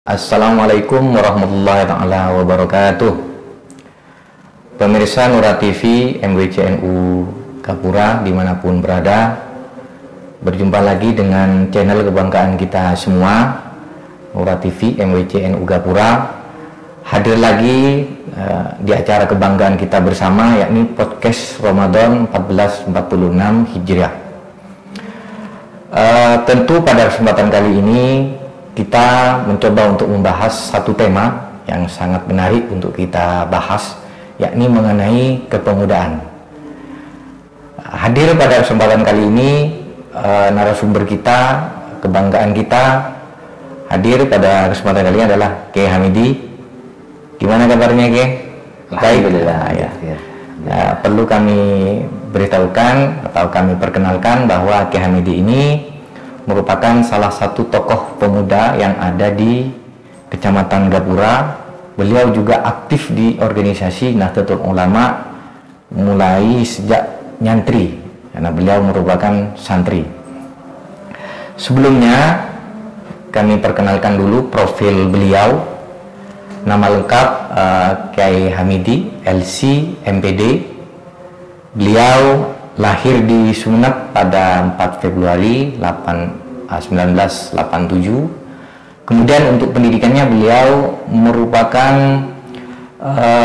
Assalamualaikum warahmatullahi taala wabarakatuh. Pemirsa Nura TV MWCNU Gapura dimanapun berada, berjumpa lagi dengan channel kebanggaan kita semua, Nura TV MWCNU Gapura. Hadir lagi di acara kebanggaan kita bersama, yakni podcast Ramadan 1446 Hijriah. Tentu pada kesempatan kali ini kita mencoba untuk membahas satu tema yang sangat menarik untuk kita bahas, yakni mengenai kepemudaan. Hadir pada kesempatan kali ini narasumber kita, kebanggaan kita, hadir pada kesempatan kali ini adalah Kiai Hamidi. Gimana kabarnya, Kiai? Baik, ya. Perlu kami beritahukan atau kami perkenalkan bahwa Kiai Hamidi ini merupakan salah satu tokoh pemuda yang ada di Kecamatan Gapura. Beliau juga aktif di organisasi Nahdlatul Ulama mulai sejak nyantri, karena beliau merupakan santri. Sebelumnya kami perkenalkan dulu profil beliau. Nama lengkap Kiai Hamidi LC MPD. Beliau lahir di Sumeneb pada 4 Februari 1987. Kemudian untuk pendidikannya beliau merupakan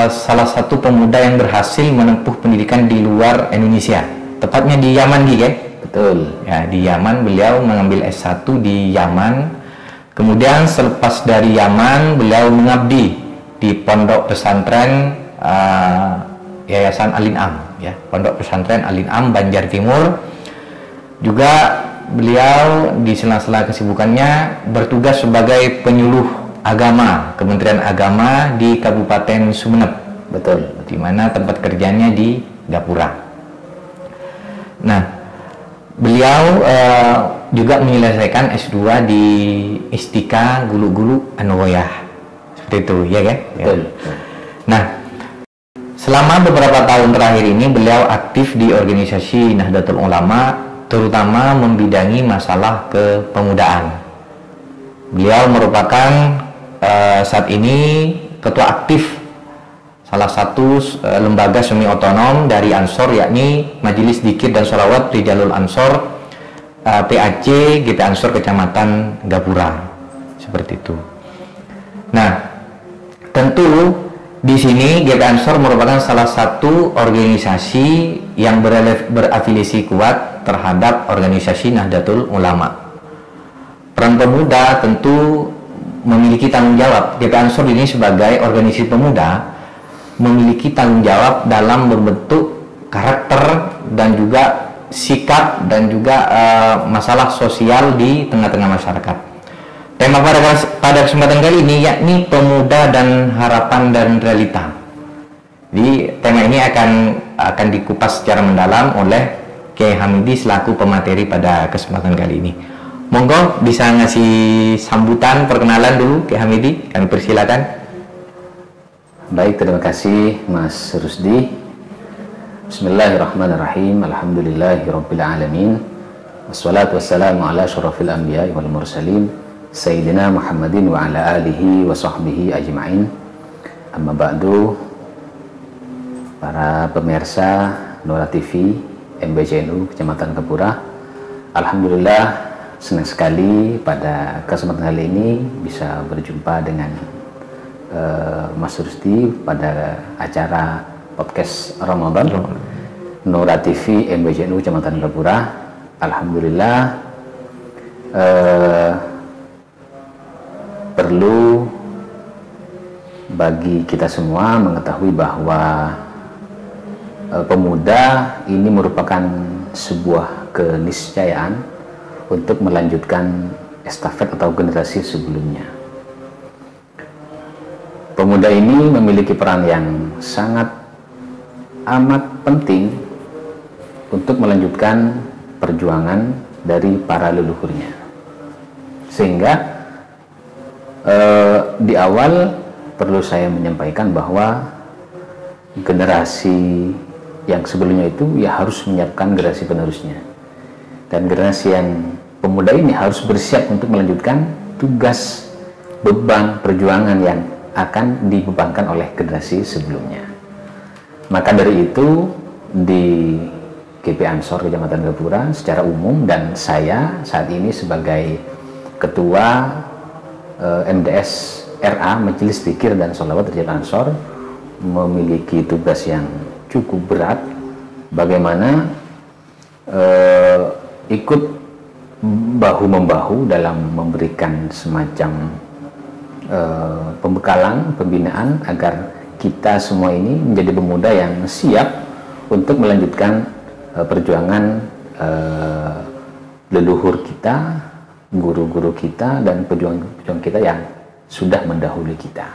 salah satu pemuda yang berhasil menempuh pendidikan di luar Indonesia, tepatnya di Yaman, ya? Betul. Ya, di Yaman beliau mengambil S1 di Yaman. Kemudian selepas dari Yaman beliau mengabdi di pondok pesantren Yayasan Al-In'am, ya, Pondok Pesantren Al-In'am Banjar Timur. Juga beliau di sela-sela kesibukannya bertugas sebagai penyuluh agama Kementerian Agama di Kabupaten Sumeneb. Betul, di mana tempat kerjanya di Gapura. Nah, beliau juga menyelesaikan S2 di Istika Gulu-Gulu An-Nawaiyah. Seperti itu, ya kan? Betul. Nah, selama beberapa tahun terakhir ini beliau aktif di organisasi Nahdlatul Ulama, terutama membidangi masalah kepemudaan. Beliau merupakan saat ini ketua aktif salah satu lembaga semi otonom dari Ansor, yakni Majelis Dzikir dan Sholawat Rijalul Ansor, PAC GP Ansor Kecamatan Gapura. Seperti itu. Nah, tentu di sini GP Ansor merupakan salah satu organisasi yang berafiliasi kuat terhadap organisasi Nahdlatul Ulama. Peran pemuda tentu memiliki tanggung jawab. GP Ansor ini sebagai organisasi pemuda memiliki tanggung jawab dalam membentuk karakter dan juga sikap dan juga masalah sosial di tengah-tengah masyarakat. Tema pada kesempatan kali ini yakni pemuda dan harapan dan realita. Jadi tema ini akan dikupas secara mendalam oleh Kiai Hamidi selaku pemateri pada kesempatan kali ini. Monggo bisa ngasih sambutan perkenalan dulu Kiai Hamidi, kami persilakan. Baik, terima kasih Mas Rusdi. Bismillahirrahmanirrahim. Alhamdulillahirabbil alamin. Wassalatu wassalamu ala asyrafil anbiya'i wal mursalin Sayyidina Muhammadin wa ala alihi wa sahbihi ajma'in. Amma ba'du. Para pemirsa Nura TV MWCNU Kecamatan Gapura, alhamdulillah senang sekali pada kesempatan kali ini bisa berjumpa dengan Mas Rusdi pada acara podcast Ramadan Nura TV MWCNU Kecamatan Gapura. Alhamdulillah perlu bagi kita semua mengetahui bahwa pemuda ini merupakan sebuah keniscayaan untuk melanjutkan estafet atau generasi sebelumnya. Pemuda ini memiliki peran yang sangat amat penting untuk melanjutkan perjuangan dari para leluhurnya. Sehingga di awal perlu saya menyampaikan bahwa generasi yang sebelumnya itu ya harus menyiapkan generasi penerusnya. Dan generasi yang pemuda ini harus bersiap untuk melanjutkan tugas beban perjuangan yang akan dibebankan oleh generasi sebelumnya. Maka dari itu di GP Ansor Kecamatan Gapura secara umum, dan saya saat ini sebagai Ketua MDS RA Majelis Dzikir dan Sholawat Rijal Ansor memiliki tugas yang cukup berat, bagaimana ikut bahu-membahu dalam memberikan semacam pembekalan, pembinaan agar kita semua ini menjadi pemuda yang siap untuk melanjutkan perjuangan leluhur kita, guru-guru kita, dan pejuang-pejuang kita yang sudah mendahului kita.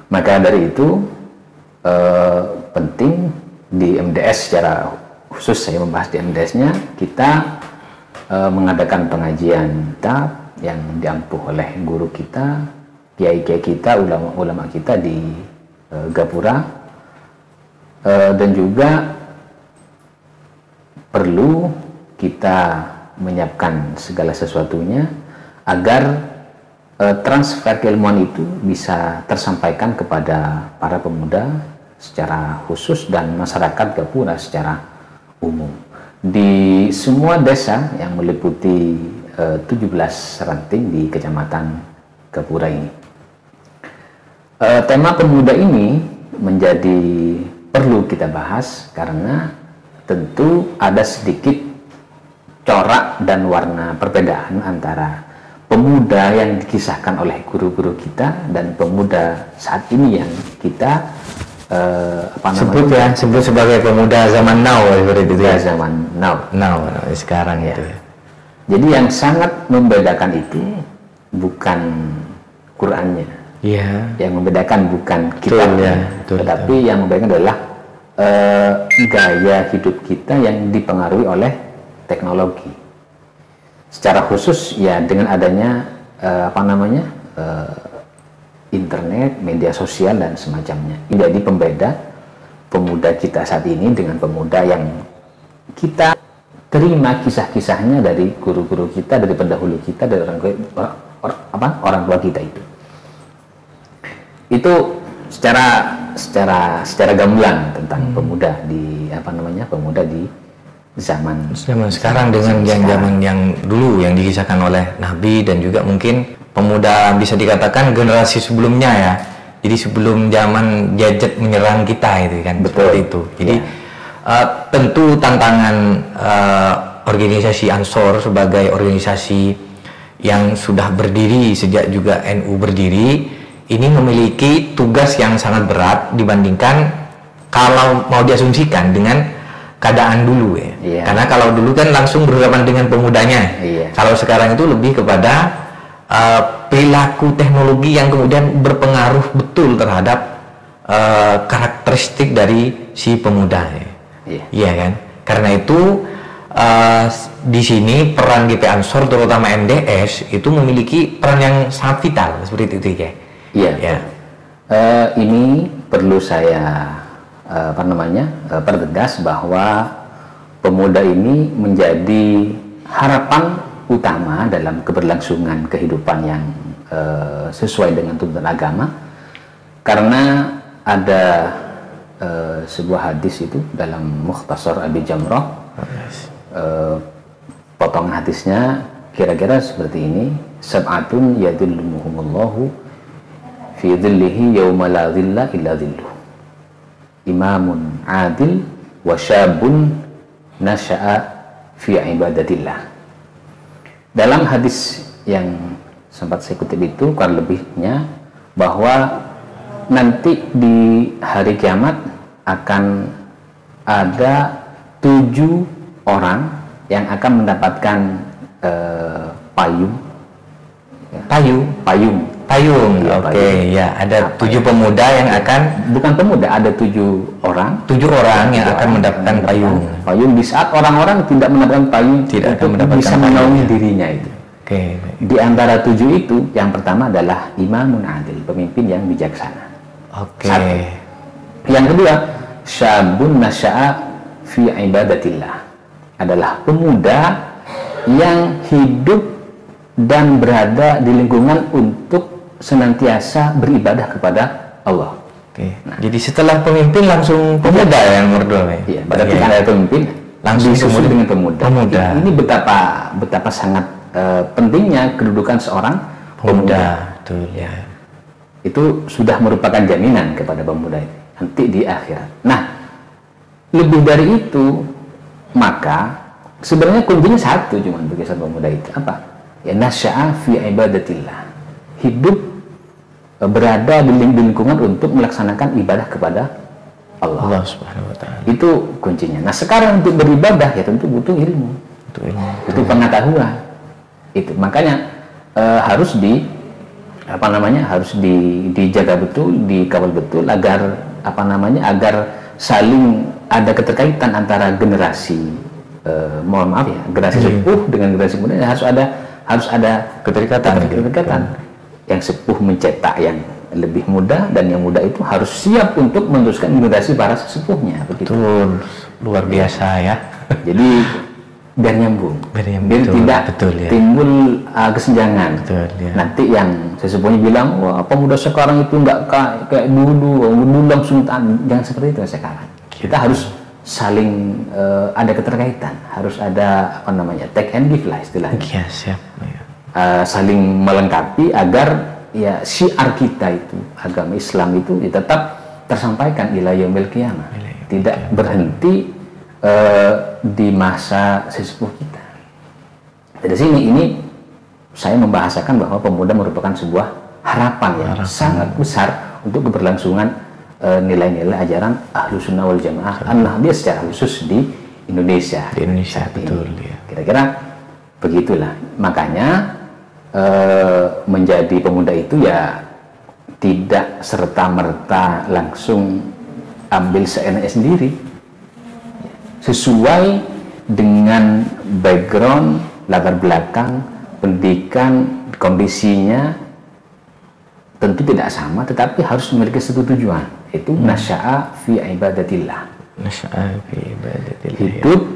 Maka dari itu penting di MDS, secara khusus saya membahas di MDS-nya, kita mengadakan pengajian kita yang diampuh oleh guru kita, kiai-kiai kita, ulama-ulama kita di Gapura, dan juga perlu kita menyiapkan segala sesuatunya agar transfer keilmuan itu bisa tersampaikan kepada para pemuda secara khusus dan masyarakat Gapura secara umum. Di semua desa yang meliputi 17 ranting di Kecamatan Gapura ini. Tema pemuda ini menjadi perlu kita bahas karena tentu ada sedikit corak dan warna perbedaan antara pemuda yang dikisahkan oleh guru-guru kita dan pemuda saat ini yang kita sebut sebagai pemuda zaman now, seperti itu ya. Zaman now sekarang ya. itu ya. Jadi yang sangat membedakan itu bukan Qurannya. Iya. Yang membedakan bukan kitabnya, tetapi yang membedakan adalah gaya hidup kita yang dipengaruhi oleh teknologi. Secara khusus ya dengan adanya internet, media sosial dan semacamnya. Jadi pembeda pemuda kita saat ini dengan pemuda yang kita terima kisah-kisahnya dari guru-guru kita, dari pendahulu kita, dari orang tua kita itu. Itu secara gamblang tentang pemuda di pemuda di zaman sekarang dengan zaman yang dulu yang dikisahkan oleh Nabi, dan juga mungkin pemuda bisa dikatakan generasi sebelumnya ya. Jadi sebelum zaman gadget menyerang kita itu kan. Betul. Seperti itu. Jadi tentu tantangan organisasi Ansor sebagai organisasi yang sudah berdiri sejak juga NU berdiri ini memiliki tugas yang sangat berat dibandingkan kalau mau diasumsikan dengan keadaan dulu ya. Iya. Karena kalau dulu kan langsung berhadapan dengan pemudanya. Iya. Kalau sekarang itu lebih kepada perilaku teknologi yang kemudian berpengaruh betul terhadap karakteristik dari si pemuda ya. Iya kan? Karena itu di sini peran GP Ansor terutama MDS itu memiliki peran yang sangat vital seperti itu ya. Iya. Ya. Ini perlu saya pertegas bahwa pemuda ini menjadi harapan utama dalam keberlangsungan kehidupan yang sesuai dengan tuntunan agama, karena ada sebuah hadis itu dalam Mukhtasar Abi Jamrah, potongan hadisnya kira-kira seperti ini: sab'atun yadhilluhumullahu fi dhillihi yawma la dhilla illa dhilluh, imamun adil wa syabun nasya'a fi ibadatillah. Dalam hadis yang sempat saya kutip itu kurang lebihnya bahwa nanti di hari kiamat akan ada 7 orang yang akan mendapatkan payung. Oke, ya, ada 7 pemuda yang akan, bukan pemuda, ada 7 orang yang akan mendapatkan payung di saat orang-orang tidak mendapatkan payung, tidak untuk akan mendapatkan bisa menaungi dirinya itu. Oke. Di antara 7 itu, yang pertama adalah imamun adil, pemimpin yang bijaksana. Oke. Satu. Yang kedua, syabun nasya'a fi ibadatillah, adalah pemuda yang hidup dan berada di lingkungan untuk senantiasa beribadah kepada Allah. Oke. Nah, jadi setelah pemimpin langsung pemuda yang nomor 2 ya? Iya, berarti kan ada pemimpin langsung disusul dengan pemuda. Ini betapa sangat pentingnya kedudukan seorang pemuda. Betul ya. Itu sudah merupakan jaminan kepada pemuda itu nanti di akhirat. Nah, lebih dari itu, maka sebenarnya kuncinya satu cuma bagi seorang pemuda itu apa? Ya nasya'a fi ibadatillah. Hidup berada di lingkungan untuk melaksanakan ibadah kepada Allah Subhanahu wa ta'ala. Itu kuncinya. Nah, sekarang untuk beribadah ya tentu butuh ilmu. Butuh pengetahuan. Itu makanya harus harus dijaga betul, dikawal betul agar agar saling ada keterkaitan antara generasi generasi sepuh dengan generasi muda. Harus ada keterikatan. Yang sepuh mencetak yang lebih muda, dan yang muda itu harus siap untuk meneruskan generasi para sesepuhnya. Betul, luar biasa ya. Jadi biar nyambung, biar tidak timbul kesenjangan. Betul, ya. Nanti yang sesepuhnya bilang, wah pemuda sekarang itu nggak kayak dulu langsung jangan seperti itu sekarang. Kita harus saling ada keterkaitan, harus ada take and give lah istilahnya. Ya, siap. Ya. Saling melengkapi agar ya syiar kita itu, agama Islam itu ya, tetap tersampaikan ila yaumil qiyamah, tidak berhenti di masa sesepuh kita. Dari sini ini saya membahasakan bahwa pemuda merupakan sebuah harapan yang sangat besar untuk keberlangsungan nilai-nilai ajaran Ahlus Sunnah wal Jamaah An-Nahdliyah secara khusus di Indonesia. Di Indonesia, betul ya. Kira-kira begitulah. Makanya menjadi pemuda itu ya tidak serta-merta langsung ambil seenaknya sendiri, sesuai dengan background, latar belakang, pendidikan, kondisinya tentu tidak sama, tetapi harus memiliki satu tujuan, itu nasya'a fi ibadatillah. Hidup,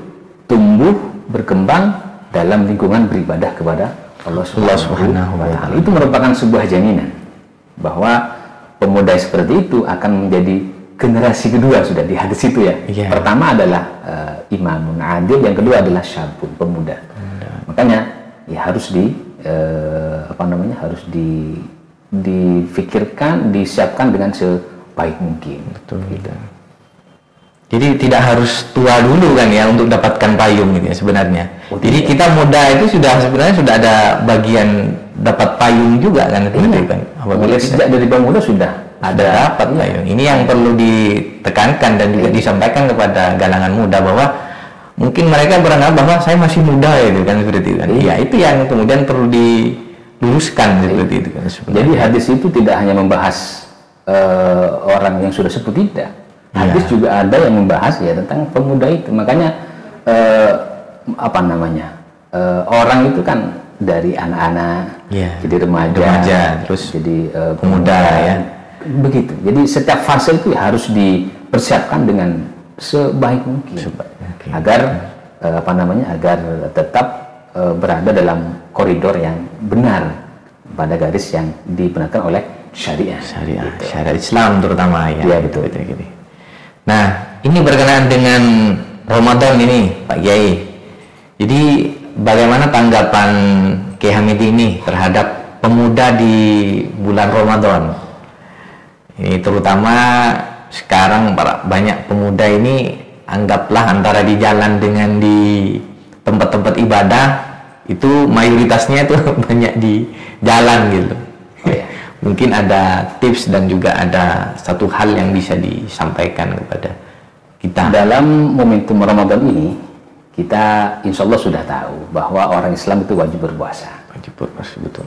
tumbuh, berkembang dalam lingkungan beribadah kepada Allah Subhanahu wa ta'ala. Itu merupakan sebuah jaminan bahwa pemuda seperti itu akan menjadi generasi kedua sudah di hadis itu ya. Yeah. Pertama adalah imamun adil, yang kedua adalah syabun, pemuda. Makanya ya harus harus difikirkan, disiapkan dengan sebaik mungkin. Betul. Gitu. Jadi tidak harus tua dulu kan ya untuk dapatkan payung gitu ya sebenarnya. Jadi kita muda itu sebenarnya sudah ada bagian dapat payung juga kan seperti itu kan. Apabila sejak dari pemuda sudah ada dapat payung. Ini yang perlu ditekankan dan juga disampaikan kepada galangan muda bahwa mungkin mereka beranggap bahwa saya masih muda itu kan seperti itu kan. Iya, itu yang kemudian perlu diluruskan seperti itu kan sebenarnya. Jadi hadis itu tidak hanya membahas orang yang sudah sepuh, tidak. Hadis juga ada yang membahas ya tentang pemuda itu. Makanya orang itu kan dari anak-anak jadi remaja, terus jadi pemuda ya. Begitu. Jadi setiap fase itu harus dipersiapkan dengan sebaik mungkin agar agar tetap berada dalam koridor yang benar pada garis yang dibenarkan oleh syariah gitu. Syariat Islam terutama ya. Iya betul. Gitu. Nah, ini berkenaan dengan Ramadan ini, Pak Kiai. Jadi, bagaimana tanggapan Kiai Hamidi ini terhadap pemuda di bulan Ramadan? Ini terutama sekarang banyak pemuda ini anggaplah antara di jalan dengan di tempat-tempat ibadah itu mayoritasnya itu banyak di jalan gitu. Mungkin ada tips dan juga ada satu hal yang bisa disampaikan kepada kita. Dalam momentum Ramadan ini, kita insya Allah sudah tahu bahwa orang Islam itu wajib berpuasa. Wajib berpuasa, betul.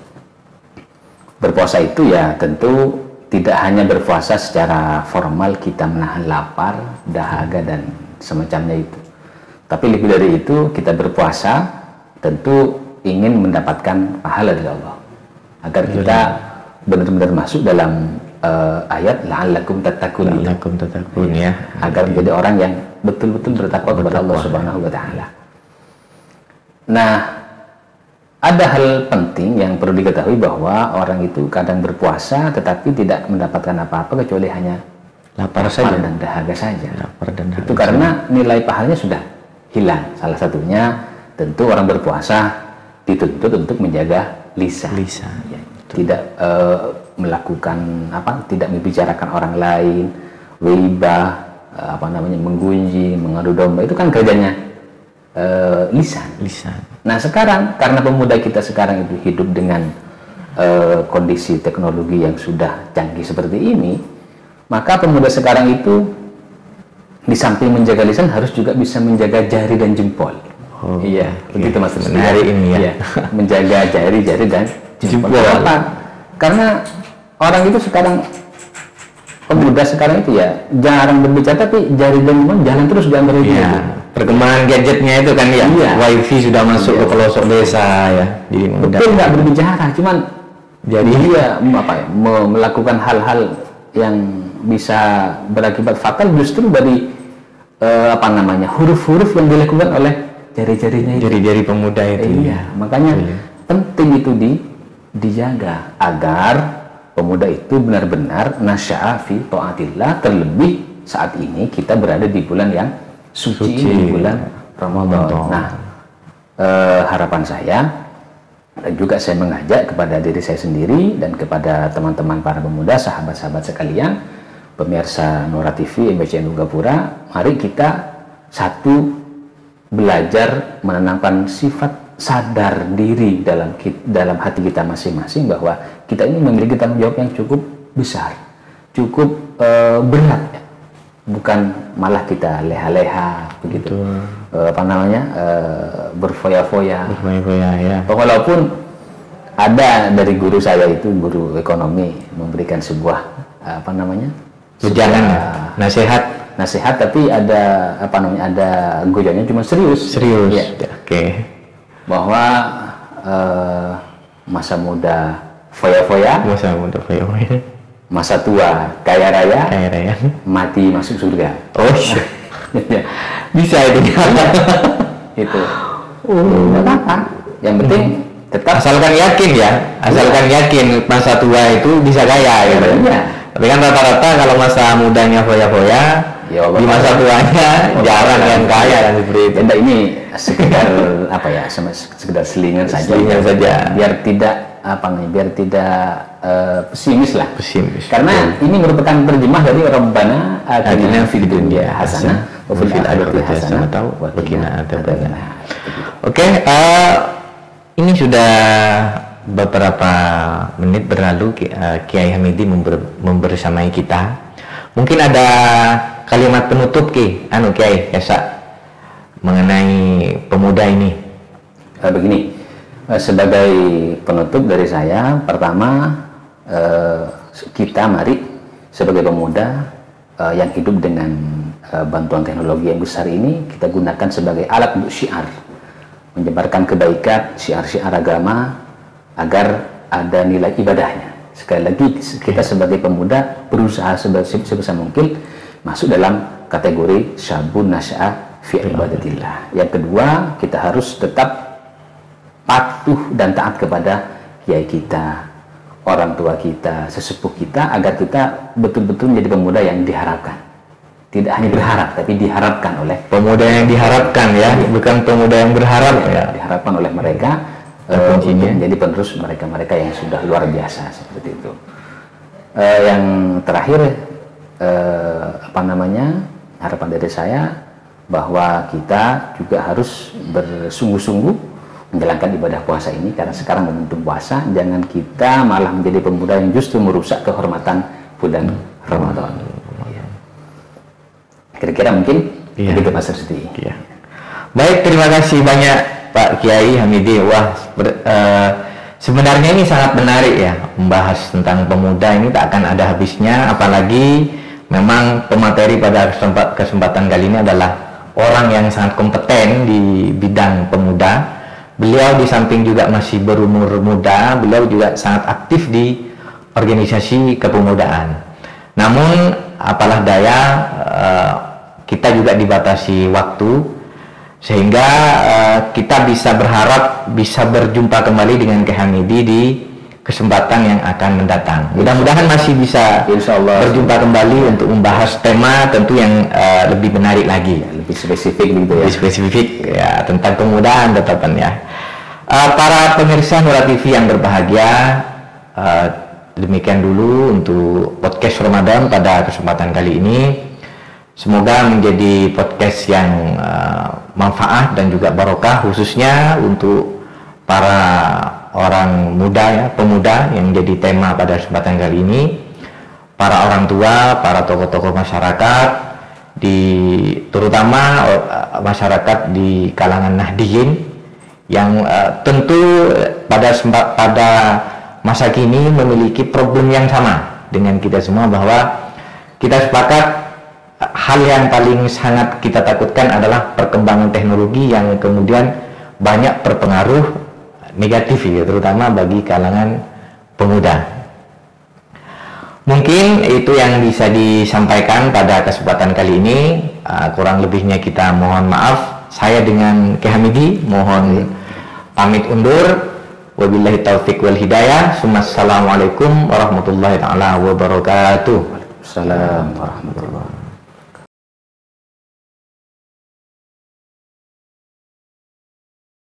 Berpuasa itu ya tentu tidak hanya berpuasa secara formal, kita menahan lapar, dahaga, dan semacamnya itu. Tapi lebih dari itu, kita berpuasa tentu ingin mendapatkan pahala dari Allah. Agar kita benar-benar masuk dalam ayat la'allakum tattaqun ya, agar menjadi orang yang betul-betul bertakwa kepada Allah Subhanahu wa taala. Nah, ada hal penting yang perlu diketahui bahwa orang itu kadang berpuasa tetapi tidak mendapatkan apa-apa kecuali hanya lapar saja dan dahaga saja. Lapar dan dahaga itu karena nilai pahalanya sudah hilang. Salah satunya tentu orang berpuasa dituntut untuk menjaga lisan. Ya, tidak melakukan tidak membicarakan orang lain, ghibah, menggunjing, mengadu domba, itu kan kerjanya lisan. Nah sekarang karena pemuda kita sekarang itu hidup dengan kondisi teknologi yang sudah canggih seperti ini, maka pemuda sekarang itu di samping menjaga lisan harus juga bisa menjaga jari dan jempol. Iya, begitu Mas. Menarik ini ya. Iya, menjaga jari dan jempol. Kenapa? Karena orang itu sekarang, pemuda sekarang itu ya jarang berbicara tapi jari dan jempol jalan terus di antara itu. Perkembangan gadgetnya itu kan ya, wifi sudah masuk ke pelosok desa ya. Jadi betul nggak berbicara, cuman jadi dia melakukan hal-hal yang bisa berakibat fatal justru dari huruf-huruf yang dilakukan oleh jari-jarinya itu. Jari-jari pemuda itu. Iya, makanya penting itu dijaga agar pemuda itu benar-benar nasya'a fi ta'atillah, terlebih saat ini kita berada di bulan yang suci. Di bulan Ramadan. Nah, harapan saya dan juga saya mengajak kepada diri saya sendiri dan kepada teman-teman para pemuda, sahabat-sahabat sekalian, pemirsa Nora TV, MBCNU Gapura, mari kita belajar menanamkan sifat sadar diri dalam hati kita masing-masing bahwa kita ini memiliki tanggung jawab yang cukup besar, cukup berat, bukan malah kita leha-leha begitu. Berfoya-foya ya. Walaupun ada dari guru saya itu, guru ekonomi, memberikan sebuah nasihat, tapi ada ada guyonya cuma serius ya. Bahwa masa muda foya-foya, masa tua kaya raya, mati masuk surga. Bisa itu. Itu nggak apa-apa, yang penting tetap asalkan yakin masa tua itu bisa kaya gitu. Tapi kan rata-rata kalau masa mudanya foya-foya, di masa tuanya jarang yang kaya kan seperti itu. Ini sekedar sekedar selingan saja. Biar tidak pesimis lah. Karena ini merupakan terjemah dari Rabbana atina fid dunya hasanah wa fil akhirati hasanah wa qina adzabannar. Oke, ini sudah beberapa menit berlalu Kiai Hamidi membersamai kita. Mungkin ada kalimat penutup Kiai mengenai pemuda ini. Begini, sebagai penutup dari saya, pertama kita mari sebagai pemuda yang hidup dengan bantuan teknologi yang besar ini, kita gunakan sebagai alat untuk syiar, menyebarkan kebaikan, syiar-syiar agama agar ada nilai ibadahnya. Sekali lagi, kita sebagai pemuda berusaha sebesar mungkin masuk dalam kategori syabun nasya'a fi ibadatillah. Yang kedua, kita harus tetap patuh dan taat kepada kiai kita, orang tua kita, sesepuh kita, agar kita betul-betul menjadi pemuda yang diharapkan. Tidak hanya berharap, tapi diharapkan oleh pemuda yang diharapkan ya, bukan pemuda yang berharap ya. Diharapkan oleh mereka untuk menjadi penerus mereka-mereka yang sudah luar biasa seperti itu. Yang terakhir, harapan dari saya bahwa kita juga harus bersungguh-sungguh menjalankan ibadah puasa ini, karena sekarang momentum puasa, jangan kita malah menjadi pemuda yang justru merusak kehormatan bulan Ramadan. Kira-kira mungkin begitu Mas Rusdi. Baik, terima kasih banyak Pak Kiai Hamidi. Wah, sebenarnya ini sangat menarik ya, membahas tentang pemuda ini tak akan ada habisnya, apalagi memang pemateri pada kesempatan kali ini adalah orang yang sangat kompeten di bidang pemuda. Beliau di samping juga masih berumur muda, beliau juga sangat aktif di organisasi kepemudaan. Namun apalah daya, kita juga dibatasi waktu, sehingga kita bisa berharap bisa berjumpa kembali dengan Kiai Hamidi di kesempatan yang akan mendatang. Mudah-mudahan masih bisa berjumpa kembali untuk membahas tema tentu yang lebih menarik lagi, lebih spesifik gitu ya. Lebih spesifik ya tentang pemudaan tetapan ya. Para pemirsa Nura TV yang berbahagia, demikian dulu untuk podcast Ramadan pada kesempatan kali ini. Semoga menjadi podcast yang manfaat dan juga barokah, khususnya untuk para orang muda ya, pemuda yang jadi tema pada kesempatan kali ini, para orang tua, para tokoh-tokoh masyarakat, terutama masyarakat di kalangan Nahdiyin yang tentu pada masa kini memiliki problem yang sama dengan kita semua, bahwa kita sepakat hal yang paling sangat kita takutkan adalah perkembangan teknologi yang kemudian banyak berpengaruh negatif ya, terutama bagi kalangan pemuda. Mungkin itu yang bisa disampaikan pada kesempatan kali ini. Kurang lebihnya kita mohon maaf. Saya dengan Kiai Hamidi mohon pamit undur. Wabillahi taufiq wal hidayah. Assalamualaikum warahmatullahi taala wabarakatuh. Waalaikumsalam warahmatullahi wabarakatuh.